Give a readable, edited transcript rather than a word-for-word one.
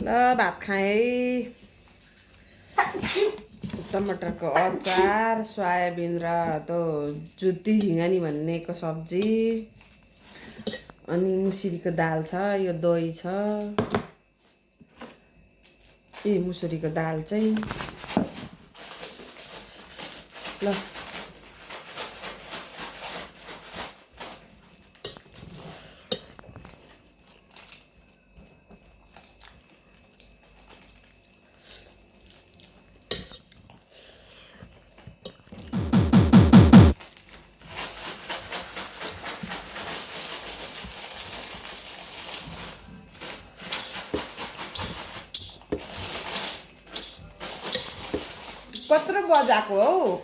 ल भात खाएँ। टमाटरको अचार, सोयाबिन र त्यो जुत्ती झिङ्गानी भन्नेको सब्जी, अनि मुसुरीको दाल छ, यो दही छ। मुसुरीको दाल चाहिँ ल कत्रो बजाएको हौ।